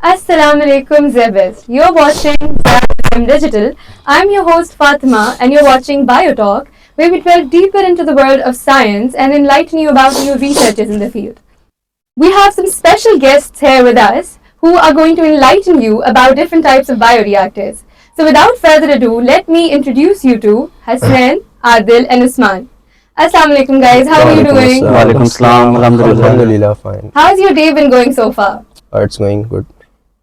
Assalamu alaikum Zebes. You're watching Zebes Digital. I'm your host Fatima and you're watching BioTalk, where we delve deeper into the world of science and enlighten you about new researches in the field. We have some special guests here with us who are going to enlighten you about different types of bioreactors. So without further ado, let me introduce you to Hasnain, Adil and Usman. Assalamu alaikum guys, how are you doing? Walaikum salam. Alhamdulillah, fine. How's your day been going so far? It's going good.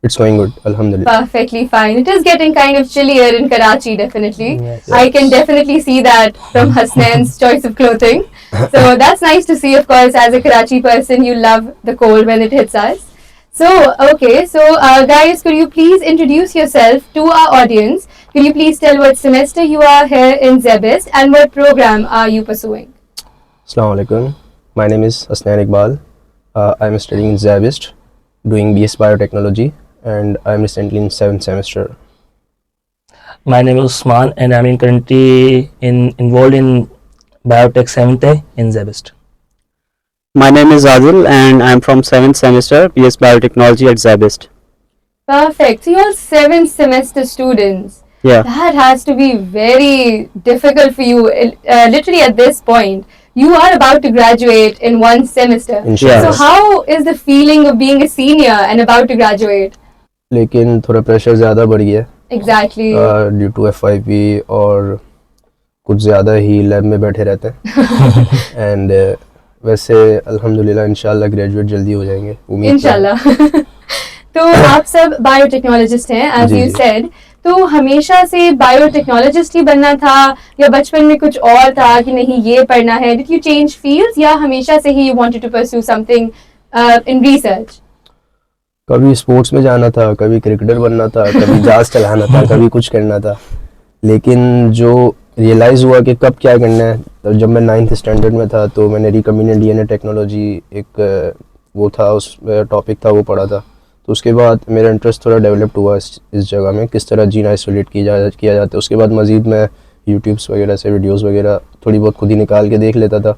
It's going good. Alhamdulillah. Perfectly fine. It is getting kind of chillier in Karachi, definitely. Yes. I can definitely see that from Hasnain's choice of clothing. So that's nice to see, of course, as a Karachi person, you love the cold when it hits us. So, okay, guys, could you please introduce yourself to our audience? Could you please tell what semester you are here in Zebist and what program are you pursuing? Assalamu alaikum. My name is Hasnain Iqbal. I'm studying in Zabist, doing BS Biotechnology, and I'm recently in 7th semester. My name is Usman and I'm currently involved in Biotech 7th in Zebist. My name is Adil and I'm from 7th semester BS Biotechnology at Zebist. Perfect. So you're 7th semester students. Yeah. That has to be very difficult for you, literally at this point. You are about to graduate in one semester. Inshallah. So how is the feeling of being a senior and about to graduate? लेकिन थोड़ा pressure ज़्यादा बढ़ गया Exactly. Due to FYP और कुछ ज़्यादा ही lab में बैठे रहते हैं एंड वैसे अल्हम्दुलिल्लाह इंशाल्लाह ग्रेजुएट जल्दी हो जाएंगे उम्मीद इंशाल्लाह. तो आप सब बायोटेक्नोलॉजिस्ट हैं, एज जी, यू जी. सेड. तो हमेशा से बायोटेक्नोलॉजिस्ट ही बनना था या बचपन में कुछ और था कि नहीं ये पढ़ना है? डिड यू चेंज फील्ड्स या हमेशा से ही you wanted to pursue something in research? कभी स्पोर्ट्स में जाना था, कभी क्रिकेटर बनना था, कभी जहाज चलाना था, कभी कुछ करना था, लेकिन जो रियलाइज़ हुआ कि कब क्या करना है, तो जब मैं 9th स्टैंडर्ड में था तो मैंने रिकम्बिनेंट DNA टेक्नोलॉजी एक वो था, उस टॉपिक था, वो पढ़ा था. तो उसके बाद मेरा इंटरेस्ट थोड़ा डेवलप्ड हुआ इस जगह में, किस तरह जीन आइसोलेट किया जाता है. उसके बाद मज़ीद मैं यूट्यूब्स वगैरह से वीडियोस वगैरह थोड़ी बहुत खुद ही निकाल के देख लेता था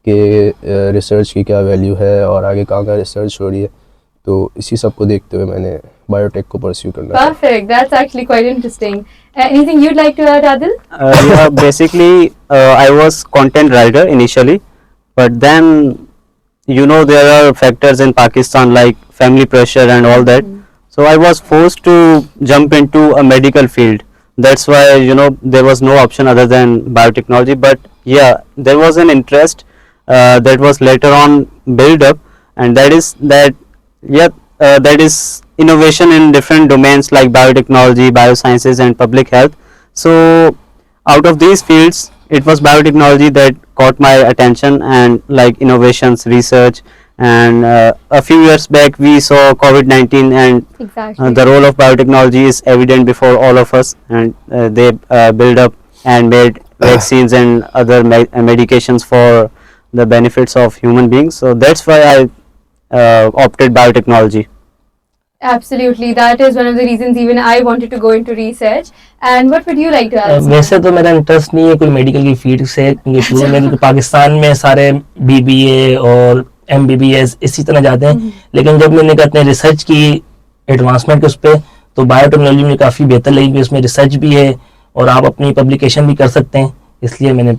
कि रिसर्च की क्या वैल्यू है और आगे कहाँ रिसर्च हो रही है. तो इसी सब को देखते हुए मैंने बायोटेक को परस्यू करना. Perfect. That's actually quite interesting. Anything you'd like to add, Adil? Basically, I was content writer initially, but then there are factors in Pakistan like family pressure and all that. So I was forced to jump into a medical field. That's why there was no option other than biotechnology. But yeah, there was an interest that was later on built up, and that is innovation in different domains like biotechnology, biosciences and public health. So out of these fields, it was biotechnology that caught my attention, and like innovations, research, and a few years back we saw COVID-19, and Exactly. the role of biotechnology is evident before all of us, and they build up and made vaccines and other medications for the benefits of human beings. So that's why I opted biotechnology. Absolutely. That is one of the reasons even I wanted to go into research. And what would you like to add? वैसे तो मेरा interest नहीं है कोई medical की field से, क्योंकि शुरू में तो पाकिस्तान में सारे BBA और MBBS इसी तरह जाते हैं. लेकिन जब मैंने अपने रिसर्च की एडवांसमेंट उस पर, तो बायोटेक्नोलॉजी में काफ़ी बेहतर लगी कि उसमें रिसर्च भी है और आप अपनी पब्लिकेशन भी कर सकते हैं, इसलिए मैंने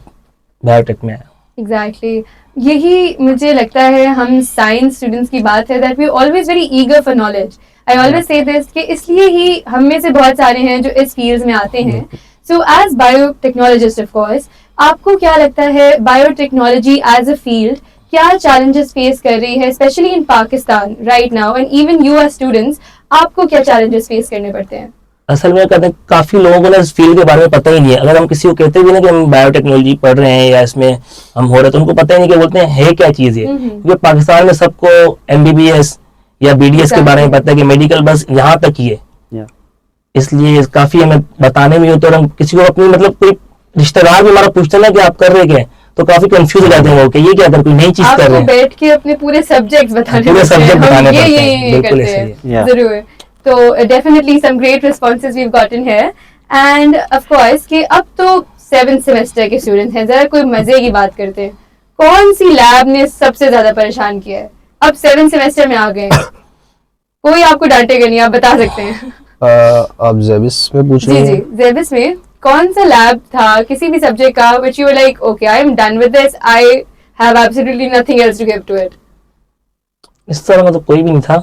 बायोटेक में आया. Exactly. यही मुझे लगता है हम साइंस स्टूडेंट्स की बात है that we always very eager for knowledge. I always say this कि इसलिए ही हम में से बहुत सारे हैं जो इस फील्ड में आते हैं. So as biotechnologist of course, आपको क्या लगता है बायोटेक्नोलॉजी as a field क्या challenges face कर रही है, especially in Pakistan right now, and even you as students, आपको क्या challenges face करने पड़ते हैं? असल में कहते हैं काफ़ी लोगों को ना इस फील्ड के बारे में पता ही नहीं है. अगर हम किसी को कहते भी ना कि हम बायोटेक्नोलॉजी पढ़ रहे हैं या इसमें हम हो रहे हैं, तो उनको पता ही नहीं कि बोलते हैं है क्या चीज़ है. क्योंकि पाकिस्तान में सबको MBBS या BDS के बारे में पता है कि मेडिकल बस यहाँ तक ही है. इसलिए काफ़ी हमें बताने में होता है. और हम किसी को अपनी मतलब कोई रिश्तेदार भी हमारा पूछते ना कि आप कर रहे क्या, तो काफ़ी कंफ्यूज हो जाते हैं वो कि ये क्या कर कोई नई चीज़ कर रहे हैं. बैठ के अपने पूरे सब्जेक्ट्स बताने पूरे सब्जेक्ट बताने पड़ते हैं. ये बिल्कुल करते ऐसे ही है. हैं. जरूर. तो definitely some great responses we've gotten here, and of course कि अब तो 7th semester के स्टूडेंट्स हैं. जरा कोई मजे की बात करते हैं. कौन सी लैब ने सबसे ज्यादा परेशान किया है? अब 7th semester में आ गए. कोई आपको डांटेगा नहीं, आप बता सकते हैं। आप जेबिस में पूछ रहे जी जी, हैं? जेबिस में कौन सा लैब था किसी भी सब्जेक्ट का which you were like okay I am done with this, I have absolutely nothing else to give to it? इस तरह का तो कोई भी नहीं था,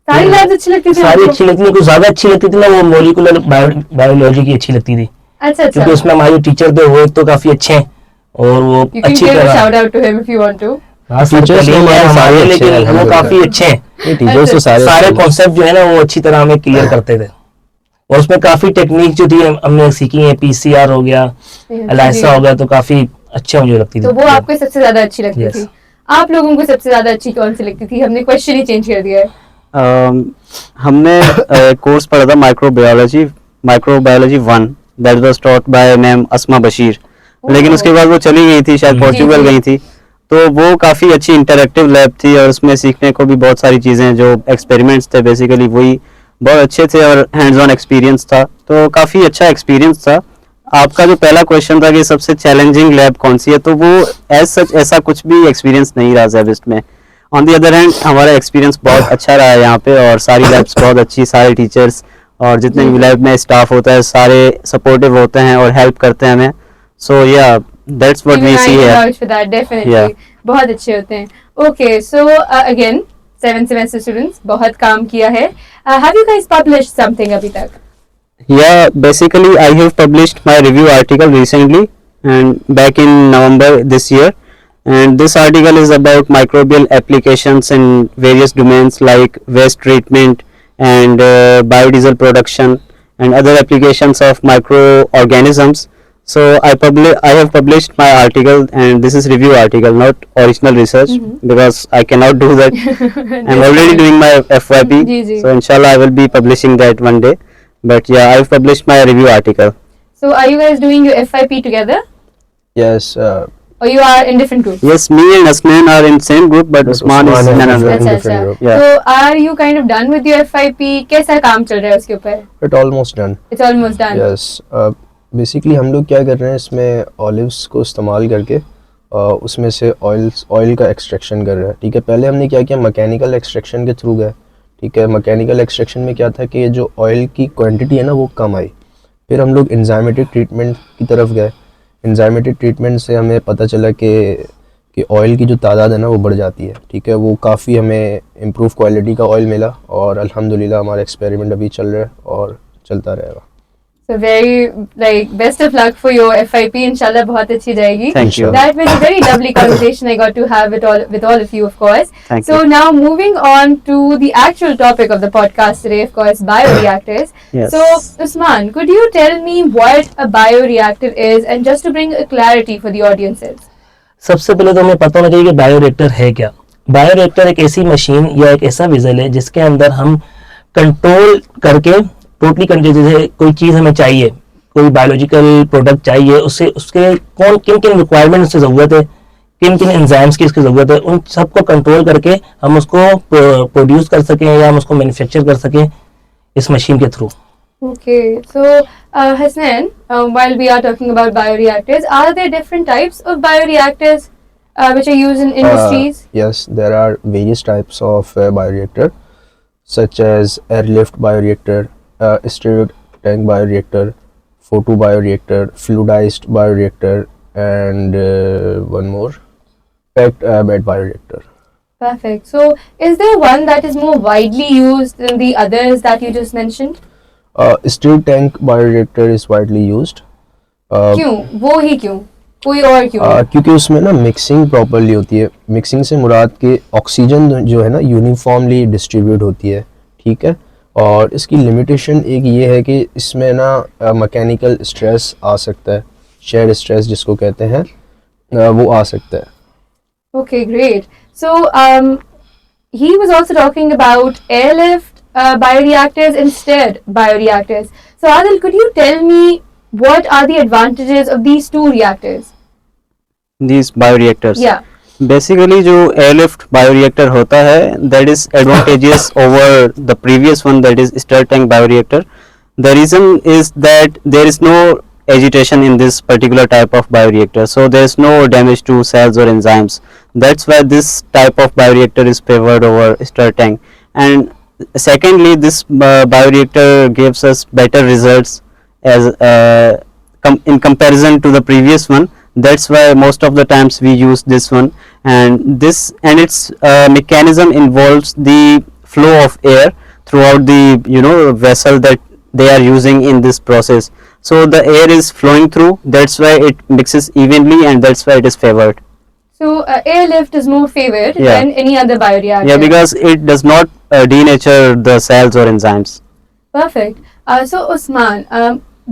सारी लैब्स अच्छी लगती थी सारी आपको? अच्छी लगती थी। कुछ ज्यादा अच्छी लगती थी ना वो मोलिकुलर बायोलॉजी की अच्छी लगती थी, अच्छा अच्छा, क्योंकि उसमें हमारे टीचर थे वो एक तो काफी अच्छे हैं और वो you can अच्छी give a तरह, shout out to him if you want to. हाँ सर Teachers कलीग तो हैं हमारे हमारे, सारे अच्छे लेकिन हैं, वो अल्हम्दुलिल्लाह। काफी अच्छे हैं। ये टीचर्स तो सारे सारे अच्छे हैं। कॉन्सेप्ट जो है ना वो अच्छी तरह हमें क्लियर करते थे, और उसमें काफी टेक्निक जो थी हमने सीखी है, पीसीआर हो गया, एलाइसा हो गया, तो काफी अच्छा मुझे लगती थी। तो वो आपको सबसे ज्यादा अच्छी लगती Yes. थी। आप लोगों को सबसे ज्यादा अच्छी कौन सी लगती थी? हमने क्वेश्चन ही चेंज कर दिया है। हमने कोर्स पढ़ा था microbiology 1, that was taught by ma'am Asma Bashir, लेकिन उसके बाद वो चली गई थी, शायद जी, पोर्चुगल जी। गई थी। तो वो काफ़ी अच्छी इंटरेक्टिव लैब थी और उसमें सीखने को भी बहुत सारी चीज़ें, जो एक्सपेरिमेंट्स थे बेसिकली वही बहुत अच्छे थे और हैंड्स ऑन एक्सपीरियंस था, तो काफ़ी अच्छा एक्सपीरियंस था। आपका जो पहला क्वेश्चन था कि सबसे चैलेंजिंग लैब कौन सी है, तो वो एज सच ऐसा कुछ भी एक्सपीरियंस नहीं रहा जेबिस्ट में। ऑन दी अदर हैंड हमारा एक्सपीरियंस बहुत अच्छा रहा है यहाँ पे, और सारी लैब्स बहुत अच्छी, सारे टीचर्स और जितने भी लैब में स्टाफ होता है सारे सपोर्टिव होते हैं और हेल्प करते हैं हमें। सो या that's what we see here. vouch for that, definitely. Yeah. बहुत अच्छे होते हैं। Okay, so again 7 semester students, बहुत काम किया है। Have you guys published something अभी तक? Yeah, basically I have published my review article recently and back in November this year, and this article is about microbial applications in various domains like waste treatment and biodiesel production and other applications of microorganisms. So I have published my article, and this is review article, not original research, because I cannot do that. I'm already doing my FYP, ji, ji. so inshallah I will be publishing that one day. But yeah, I've published my review article. So are you guys doing your FYP together Yes, or you are in different groups? Yes, me and Asman are in same group, but Usman is Usman none is other. in अच्छा different अच्छा, group. Yeah. so are you kind of done with your FYP? कैसा काम चल रहा है उसके ऊपर? it almost done. It's almost done. Yes, basically हम लोग क्या कर रहे हैं इसमें ऑलिव्स को इस्तेमाल करके उसमें से ऑयल का एक्सट्रैक्शन कर रहे हैं। ठीक है, पहले हमने क्या किया, मैकेनिकल एक्सट्रैक्शन के थ्रू गए। ठीक है, मैकेनिकल एक्सट्रैक्शन में क्या था कि जो ऑयल की क्वांटिटी है ना वो कम आई। फिर हम लोग एंजाइमेटिक ट्रीटमेंट की तरफ गए। एंजाइमेटिक ट्रीटमेंट से हमें पता चला कि ऑयल की जो तादाद है ना वो बढ़ जाती है। ठीक है, वो काफ़ी हमें इम्प्रूव क्वालिटी का ऑयल मिला, और अल्हम्दुलिल्लाह हमारा एक्सपेरिमेंट अभी चल रहा है और चलता रहेगा। So very like best of luck for your FYP. Inshallah बहुत अच्छी जाएगी. Thank you. That was a very lovely conversation I got to have with all of you, of course. Thank So you. now moving on to the actual topic of the podcast today, of course, bioreactors. Yes. So Usman, could you tell me what a bioreactor is, and just to bring a clarity for the audiences? सबसे पहले तो हमें पता होना चाहिए कि bioreactor है क्या। बायोरिएक्टर एक ऐसी मशीन या एक ऐसा विजल है जिसके अंदर हम कंट्रोल करके टोटली कंट्रोल, जैसे कोई चीज़ हमें चाहिए, कोई बायोलॉजिकल प्रोडक्ट चाहिए, उससे उसके किन किन रिक्वायरमेंट्स की ज़रूरत है, किन किन एंजाइम्स की इसकी ज़रूरत है, उन सबको कंट्रोल करके हम उसको प्रोड्यूस कर सकें या हम उसको मैन्युफैक्चर कर सकें इस मशीन के through. Okay, so Hasnan, while we are talking about bioreactors, are there different types of bioreactors which are used in industries? Yes, there are various types of bioreactor, such as airlift bioreactor, stirred tank bioreactor, photobioreactor, fluidized bioreactor, and one more, packed bed bioreactor. Perfect. So, is there one that is more widely used than the others that you just mentioned? Stirred tank bioreactor is widely used. क्यों? वो ही क्यों? कोई और क्यों? क्योंकि उसमें ना mixing properly होती है। मिक्सिंग से मुराद के ऑक्सीजन जो है ना यूनिफॉर्मली डिस्ट्रीब्यूट होती है। ठीक है, और इसकी लिमिटेशन एक ये है कि इसमें ना मैकेनिकल स्ट्रेस आ सकता है, शेयर स्ट्रेस जिसको कहते हैं, वो आ सकता है। Okay, great. So, he was also talking about airlift bioreactors and stirred bioreactors. So, Adil, could you tell me what are the advantages of these two reactors? These bioreactors. Yeah. Basically जो airlift bioreactor होता है, that is advantageous over the previous one, that is stir tank bioreactor. The reason is that there is no agitation in this particular type of bioreactor, so there is no damage to cells or enzymes. That's why this type of bioreactor is favored over stir tank. And Secondly, this bioreactor gives us better results as in comparison to the previous one. That's why most of the times we use this one, and its mechanism involves the flow of air throughout the vessel that they are using in this process. So the air is flowing through, that's why it mixes evenly, and that's why it is favored. So airlift is more favored Yeah. than any other bioreactor. Yeah, because it does not denature the cells or enzymes. Perfect. So Usman,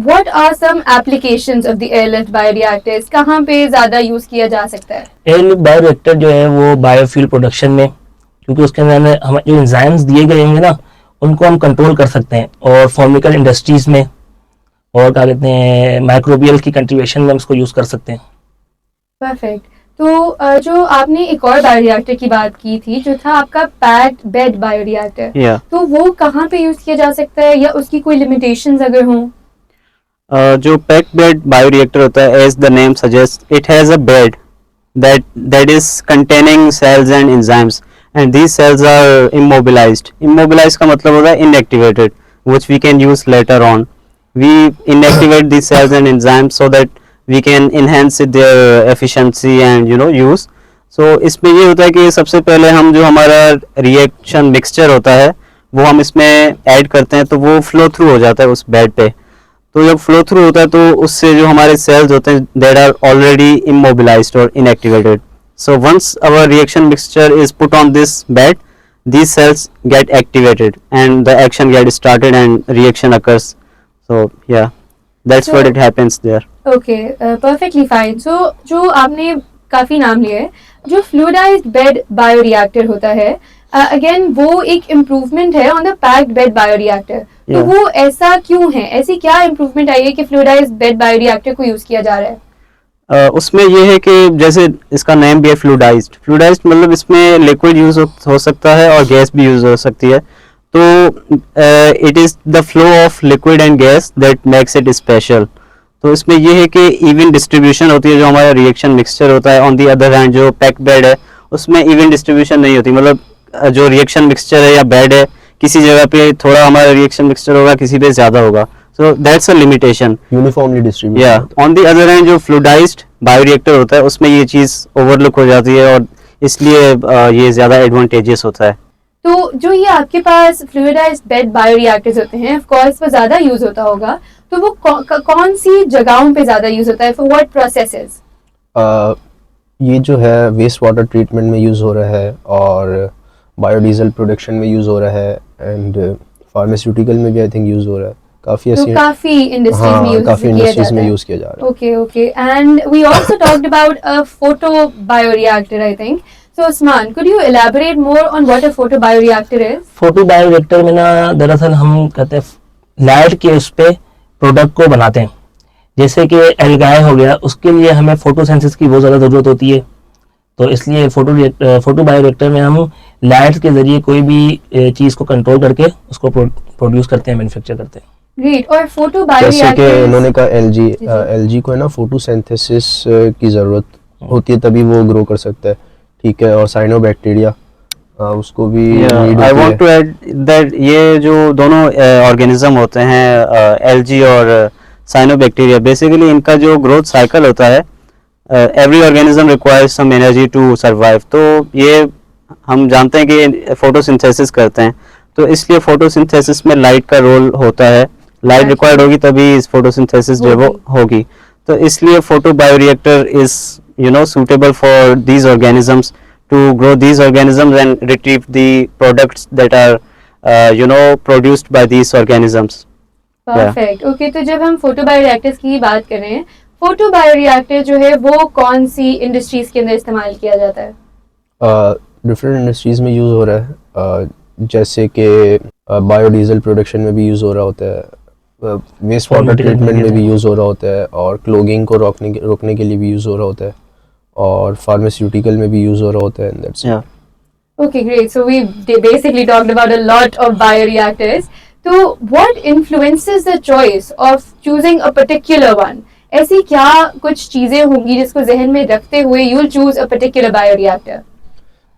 what are some applications of the airlift bioreactors? कहाँ पे ज़्यादा use किया जा सकता है? Airlift bioreactor जो है वो बायोफ्यूल प्रोडक्शन में, क्योंकि उसके अंदर हम जो एंजाइम्स दिए गए होंगे ना उनको हम कंट्रोल कर सकते हैं, और फार्मिकल इंडस्ट्रीज में और क्या कहते हैं माइक्रोबियल की कंट्रीब्यूशन में हम इसको यूज कर सकते हैं. परफेक्ट. तो जो आपने एक और बायोरिएक्टर की बात की थी जो था आपका पैक्ड बेड बायोरिएक्टर, Yeah. तो वो कहाँ पे यूज किया जा सकता है या उसकी कोई लिमिटेशंस अगर हों? जो पैक्ड बेड बायोरिएक्टर होता है, as the name suggest, it has a bed that is containing cells and enzymes, and these cells are immobilized. Immobilized का मतलब होता है inactivated, which we can use later on. We inactivate these cells and enzymes so that we can enhance their efficiency and use. So इसमें ये होता है कि सबसे पहले हम जो हमारा रिएक्शन मिक्सचर होता है वो हम इसमें ऐड करते हैं, तो वो फ्लो थ्रू हो जाता है उस बेड पे. तो जब फ्लो थ्रू होता है तो उससे जो हमारे सेल्स होते हैं दैट आर ऑलरेडी इमोबिलाइज्ड और inactivated. So once our reaction mixture is put on this bed, these cells get activated and the action get started and reaction occurs. So yeah, that's what it happens there. Okay, perfectly fine. So जो आपने काफी नाम लिए हैं, जो fluidised bed bioreactor होता है, again वो एक इम्प्रूवमेंट है on the packed bed bioreactor. तो Yeah. वो ऐसा क्यों है? ऐसी क्या इम्प्रूवमेंट आई है कि फ्लूइडाइज्ड बेड बायोरिएक्टर को यूज किया जा रहा है? उसमें ये है कि जैसे इसका नेम भी है फ्लूइडाइज्ड. फ्लूइडाइज्ड मतलब इसमें लिक्विड यूज हो सकता है और गैस भी यूज हो सकती है. तो it is the flow of liquid and gas that makes it special. तो इसमें ये है कि इवन डिस्ट्रीब्यूशन होती है जो हमारा रिएक्शन मिक्सचर होता है. ऑन दी अदर हैंड जो पैक्ड बेड है उसमें इवन डिस्ट्रीब्यूशन नहीं होती, मतलब जो रिएक्शन मिक्सचर है या बेड है किसी जगह पे थोड़ा हमारा रिएक्शन मिक्सचर होगा, किसी पे ज्यादा होगा. So that's a limitation. Uniformly distribute. या ऑन दी अदर हैंड जो फ्लूइडाइज्ड बायोरिएक्टर होता है उसमें ये चीज ओवरलुक हो जाती है और इसलिए ये ज्यादा एडवांटेजियस होता है. तो जो ये आपके पास फ्लूइडाइज्ड बेड बायोरिएक्टर्स होते हैं, ऑफ कोर्स वो ज्यादा यूज होता होगा, तो वो कौन सी जगहों पे ज्यादा यूज होता है, फॉर व्हाट प्रोसेसेस? ये जो है वेस्ट वाटर ट्रीटमेंट में यूज़ हो रहा है और बायोडीजल प्रोडक्शन में यूज़ हो रहा है एंड फार्मास्यूटिकल में भी आई थिंक यूज़ हो रहा है. काफ़ी तो ऐसी काफी इंडस्ट्रीज में हाँ यूज काफ़ी किया इंडस्ट्रीज जाता में है. यूज़ किया जा रहा है. Okay, okay. And we also talked about a photobioreactor, I think. So, Usman, could you elaborate more on what a photobioreactor is? Photo bioreactor में ना दरअसल हम कहते हैं लाइट के उस पे प्रोडक्ट को बनाते हैं. जैसे कि एल्गाई हो गया, उसके लिए हमें फोटोसिंथेसिस की बहुत ज़्यादा ज़रूरत होती है. तो इसलिए फोटो बायोरिएक्टर में हम लाइट के जरिए कोई भी चीज़ को कंट्रोल करके उसको प्रोड्यूस करते हैं, मैन्युफैक्चर करते हैं. Great. और जैसे कि photobioreactors. इन्होंने कहा जी। एलजी को है ना फोटोसिंथेसिस की ज़रूरत होती है तभी वो ग्रो कर सकता है. ठीक है. और साइनोबैक्टीरिया उसको भी need आई होती वांट है. टू ऐड दैट ये जो दोनों ऑर्गेनिज्म होते हैं एलजी और साइनोबैक्टीरिया, बेसिकली इनका जो ग्रोथ साइकिल होता है, every organism requires some energy to survive. तो ये हम जानते हैं कि फोटोसिंथेसिस करते हैं, तो इसलिए फोटोसिंथेसिस में लाइट का रोल होता है. लाइट अच्छा। रिक्वायर्ड होगी तभी इस फोटोसिंथेसिस जो है वो होगी. तो इसलिए photobioreactor is suitable for these organisms to grow these organisms and retrieve the products that are produced by these organisms. Perfect. Okay, तो जब हम फोटोबायोरिएक्टर्स की बात कर रहे हैं, फोटोबायोरिएक्टर जो है वो कौन सी इंडस्ट्रीज के अंदर इस्तेमाल किया जाता है? डिफरेंट इंडस्ट्रीज में यूज़ हो रहा है. जैसे कि बायोडीजल प्रोडक्शन में भी यूज़ हो रहा होता है, वेस्ट वाटर ट्रीटमेंट में भी यूज़ हो रहा होता है, और क्लोगिंग को रोकने के लिए भी यूज़ हो रहा होता है, और फार्मास्यूटिकल में भी यूज़ हो रहा होता है. That's it. Yeah. Okay, great. So we basically talked about a lot of bioreactors. So what influences the choice of choosing a particular one? ऐसी क्या कुछ चीजें होंगी जिसको जहन में रखते हुए you'll choose a particular bioreactor?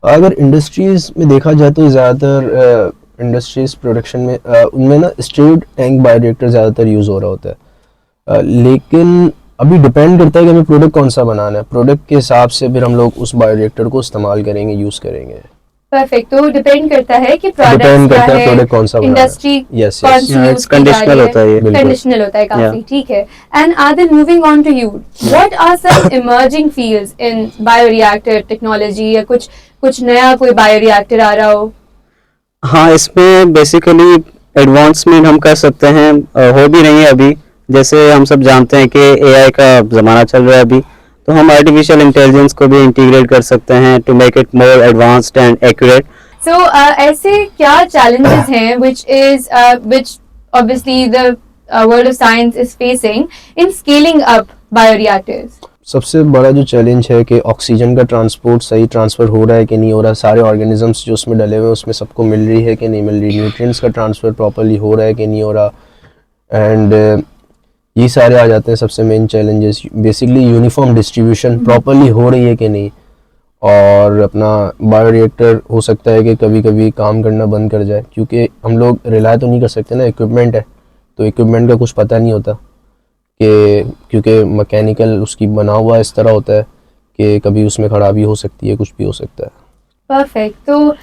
अगर इंडस्ट्रीज में देखा जाए तो ज़्यादातर इंडस्ट्रीज प्रोडक्शन में उनमें ना स्टीर्ड टैंक बायोरिएक्टर ज़्यादातर यूज़ हो रहा होता है। लेकिन अभी डिपेंड करता है कि हमें प्रोडक्ट कौन सा बनाना है, प्रोडक्ट के हिसाब से फिर हम लोग उस बायोरिएक्टर को इस्तेमाल करेंगे, यूज़ करेंगे। परफेक्ट। तो डिपेंड करता है कि डिपेंड प्रोडक्ट करता क्या है है, प्रोडक्ट कौन सा बनाना है। इंडस्ट्री Yes, कौन yes. सी Yeah, यूज it's conditional होता है ये। बिल्कुल। कंडीशनल होता है काफी, Yeah. ठीक है। And Adil, moving on to you, what are some emerging fields in bioreactor technology, या कुछ नया कोई बायोरिएक्टर आ रहा हो? हाँ, इसमें बेसिकली एडवांसमेंट हम कर सकते हैं, हो भी रही है अभी। जैसे हम सब जानते हैं कि एआई का ज़माना चल रहा है अभी, तो हम आर्टिफिशियल इंटेलिजेंस को भी इंटीग्रेट कर सकते हैं to make it more advanced and accurate. So, ऐसे क्या challenges हैं which obviously the world of science is facing in scaling up bioreactors? सबसे बड़ा जो चैलेंज है कि ऑक्सीजन का ट्रांसपोर्ट सही ट्रांसफ़र हो रहा है कि नहीं हो रहा, सारे ऑर्गेनिजम्स जो उसमें डले हुए हैं उसमें सबको मिल रही है कि नहीं मिल रही, न्यूट्रिएंट्स का ट्रांसफ़र प्रॉपर्ली हो रहा है कि नहीं हो रहा, एंड ये सारे आ जाते हैं सबसे main challenges. Basically uniform distribution properly हो रही है कि नहीं, और अपना बायोरिएक्टर हो सकता है कि कभी कभी काम करना बंद कर जाए, क्योंकि हम लोग रिलाय तो नहीं कर सकते ना, इक्विपमेंट है तो इक्विपमेंट का कुछ पता नहीं होता कि, क्योंकि मैकेनिकल उसकी बना हुआ इस तरह होता है कि कभी उसमें खराबी हो सकती है, कुछ भी हो सकता है। Perfect. So,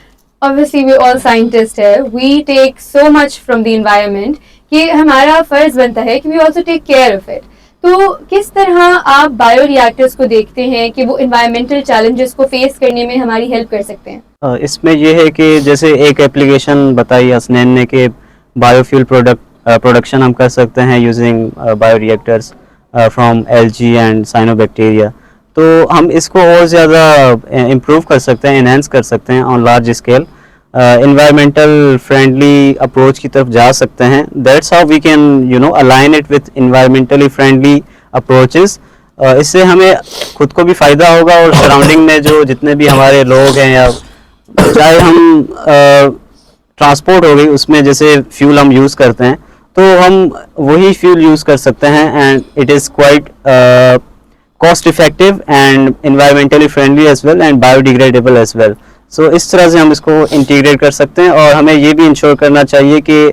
obviously we all scientists हैं, we take so much from the environment कि हमारा फर्ज बनता है कि we also take care of it. तो किस तरह आप बायोरिएक्टर्स को देखते हैं कि वो इन्वायरमेंटल चैलेंजेस को फेस करने में हमारी हेल्प कर सकते हैं? इसमें ये है कि जैसे एक एप्लीकेशन बताई हसनैन ने कि बायोफ्यूल प्रोडक्शन हम कर सकते हैं using bioreactors from algae and cyanobacteria. तो हम इसको और ज़्यादा इम्प्रूव कर सकते हैं, इन्हेंस कर सकते हैं on large scale, environmental friendly approach की तरफ जा सकते हैं। That's how we can align it with environmentally friendly approaches. इससे हमें खुद को भी फ़ायदा होगा और सराउंडिंग में जो जितने भी हमारे लोग हैं, या चाहे हम ट्रांसपोर्ट हो गई उसमें जैसे फ्यूल हम यूज़ करते हैं, तो हम वही फ्यूल यूज़ कर सकते हैं, and it is quite cost effective and environmentally friendly as well and biodegradable as well. So इस तरह से हम इसको इंटीग्रेट कर सकते हैं, और हमें ये भी इंश्योर करना चाहिए कि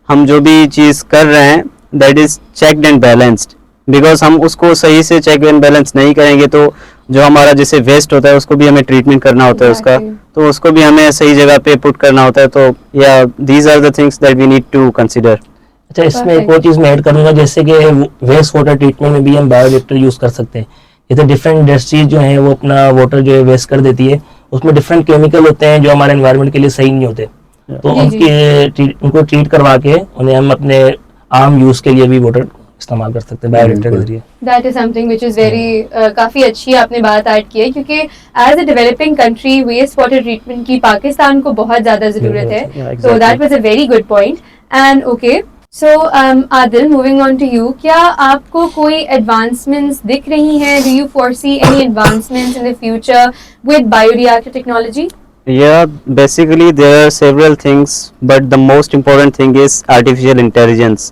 हम जो भी चीज़ कर रहे हैं that is checked and balanced, because हम उसको सही से चेक एंड बैलेंस नहीं करेंगे तो जो हमारा जैसे वेस्ट होता है उसको भी हमें ट्रीटमेंट करना होता है उसका, तो उसको भी हमें सही जगह पे पुट करना होता है। तो या these are the things that we need to consider. अच्छा, इसमें एक और चीज़ मैं ऐड करूंगा, जैसे कि वेस्ट वाटर ट्रीटमेंट में भी हम बायोरिएक्टर यूज़ कर सकते हैं। जैसे डिफरेंट इंडस्ट्रीज जो हैं वो अपना वाटर जो है वेस्ट कर देती है, उसमें डिफरेंट केमिकल होते हैं जो हमारे एनवायरनमेंट के लिए सही नहीं होते, तो उनको ट्रीट करवा के उन्हें हम अपने आम यूज़ के लिए भी वाटर इस्तेमाल कर सकते हैं बायोरिएक्टर के जरिए। That is something which is very काफी अच्छी आपने बात ऐड की है, क्योंकि as a developing country waste water treatment की पाकिस्तान को बहुत ज्यादा जरूरत है। So that was a very good point. And okay, so Adil, moving on to you, क्या आपको कोई एडवांसमेंट्स दिख रही हैं? Do you foresee any advancements in the future with bioreactor technology? Yeah, basically there are several things, but the most important thing is artificial intelligence.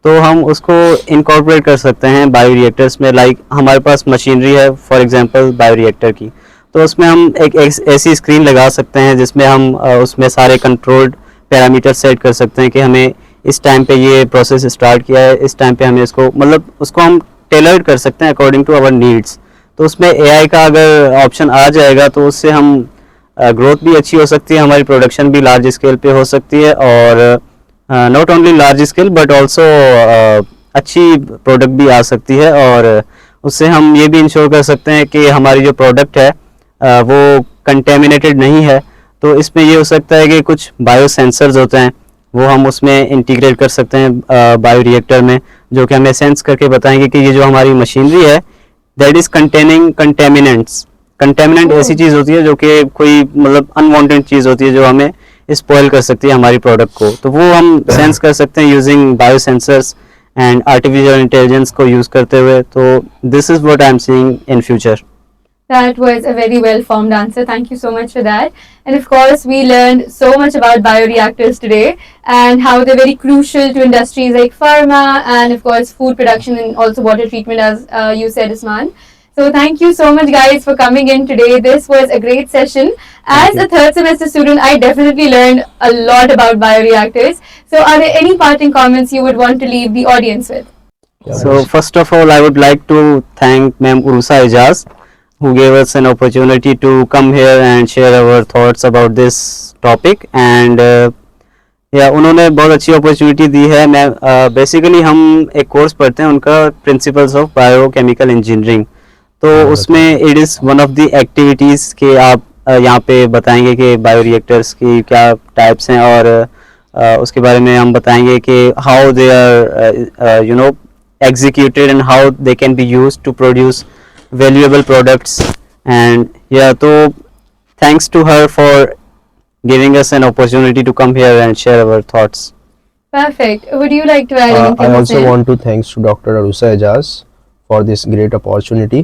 तो हम उसको incorporate कर सकते हैं बायोरिएक्टर्स में। लाइक हमारे पास मशीनरी है फॉर एग्जांपल बायोरिएक्टर की, तो उसमें हम एक ऐसी स्क्रीन लगा सकते हैं जिसमें हम उसमें सारे कंट्रोल्ड पैरामीटर सेट कर सकते हैं कि हमें इस टाइम पे ये प्रोसेस स्टार्ट किया है, इस टाइम पे हमें इसको मतलब उसको हम टेलर्ड कर सकते हैं अकॉर्डिंग टू आवर नीड्स। तो उसमें एआई का अगर ऑप्शन आ जाएगा तो उससे हम ग्रोथ भी अच्छी हो सकती है, हमारी प्रोडक्शन भी लार्ज स्केल पे हो सकती है, और not only large scale but also अच्छी प्रोडक्ट भी आ सकती है। और उससे हम ये भी इंश्योर कर सकते हैं कि हमारी जो प्रोडक्ट है वो कंटेमिनेटेड नहीं है। तो इसमें ये हो सकता है कि कुछ बायो सेंसर्स होते हैं वो हम उसमें इंटीग्रेट कर सकते हैं बायोरिएक्टर में, जो कि हमें सेंस करके बताएंगे कि ये जो हमारी मशीनरी है that is containing contaminants. Contaminant ऐसी चीज़ होती है जो कि कोई मतलब अनवांटेड चीज़ होती है जो हमें स्पॉइल कर सकती है हमारी प्रोडक्ट को, तो वो हम सेंस कर सकते हैं using bio sensors and artificial intelligence को यूज़ करते हुए। तो this is what I am seeing in future. That was a very well formed answer. Thank you so much for that. And of course, we learned so much about bioreactors today and how they're very crucial to industries like pharma and of course food production and also water treatment, as you said, Usman. So thank you so much guys for coming in today. This was a great session. As a third semester student, I definitely learned a lot about bioreactors. So are there any parting comments you would want to leave the audience with? So first of all, I would like to thank Ma'am Urusa Ijaz, who gave us an opportunity to come here and share our thoughts about this topic. And उन्होंने बहुत अच्छी opportunity दी है. मैं basically हम एक course पढ़ते हैं उनका, प्रिंसिपल्स ऑफ बायोकेमिकल इंजीनियरिंग. तो उसमें it is one of the activities के आप यहाँ पे बताएंगे कि बायोरिएक्टर्स की क्या टाइप्स हैं, और उसके बारे में हम बताएंगे कि how they are you know executed and how they can be used to produce valuable products. And तो thanks to her for giving us an opportunity to come here and share our thoughts. Perfect. Would you like to add anything? I also Hussain? want to thanks to Dr. Urusa Ijaz for this great opportunity.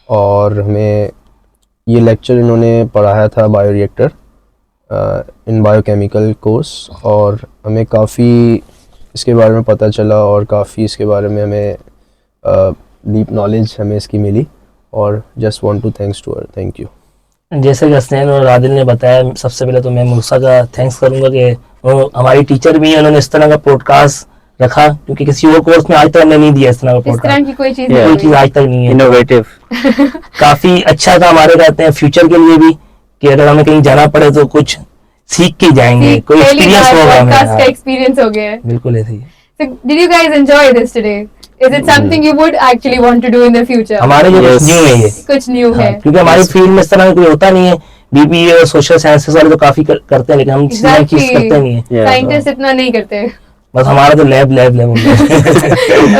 और हमें ये lecture इन्होंने पढ़ाया था bioreactor in biochemical course, और हमें काफ़ी इसके बारे में पता चला और काफ़ी इसके बारे में हमें डीप नॉलेज हमें इसकी मिली. और just want to thanks to her. Thank you. जैसे कि हसनैन और आदिल ने बताया, सबसे पहले तो मैं मुर्सा का थैंक्स करूंगा कि वो हमारी टीचर भी हैं, उन्होंने इस तरह का पॉडकास्ट रखा, क्योंकि किसी और कोर्स में आज तक हमने नहीं दिया इस तरह का इस तरह पॉडकास्ट. की कोई चीज Yeah. कोई चीज़ आज तक नहीं है. Innovative. काफी अच्छा था हमारे, कहते हैं फ्यूचर के लिए भी, कि अगर हमें कहीं जाना पड़े तो कुछ सीख के जाएंगे, कोई एक्सपीरियंस होगा हमें. पॉडकास्ट का हाँ, एक्सपीरियंस हो गया है. बिल्कुल ऐसे ही है. So did you guys enjoy this today? Is it something you would actually want to do in the future? हमारे लिए कुछ Yes. न्यू है ये. कुछ न्यू है. हाँ, क्योंकि हमारी फील्ड में इस तरह का कोई होता नहीं है. बीबीए और सोशल साइंसेस वाले तो काफी करते हैं, लेकिन हम इस तरह की चीज करते नहीं है. Yeah. साइंटिस्ट इतना नहीं करते. बस हमारा तो लैब लैब लैब और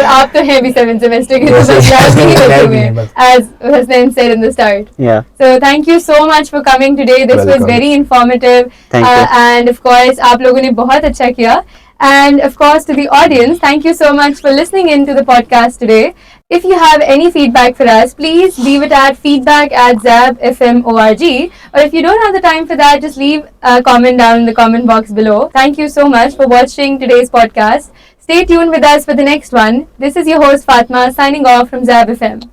आप तो हैं भी 7th सेमेस्टर के, तो Yes, बस लैब नहीं lab करते ही हुए, है बस. as Hussain said in the start. Yeah. So thank you so much for coming today. This was Welcome. very informative. Thank you. And of course, आप लोगों ने बहुत अच्छा किया. And of course, to the audience, thank you so much for listening in to the podcast today. If you have any feedback for us, please leave it at feedback@zabfm.org. Or if you don't have the time for that, just leave a comment down in the comment box below. Thank you so much for watching today's podcast. Stay tuned with us for the next one. This is your host Fatma signing off from Zab FM.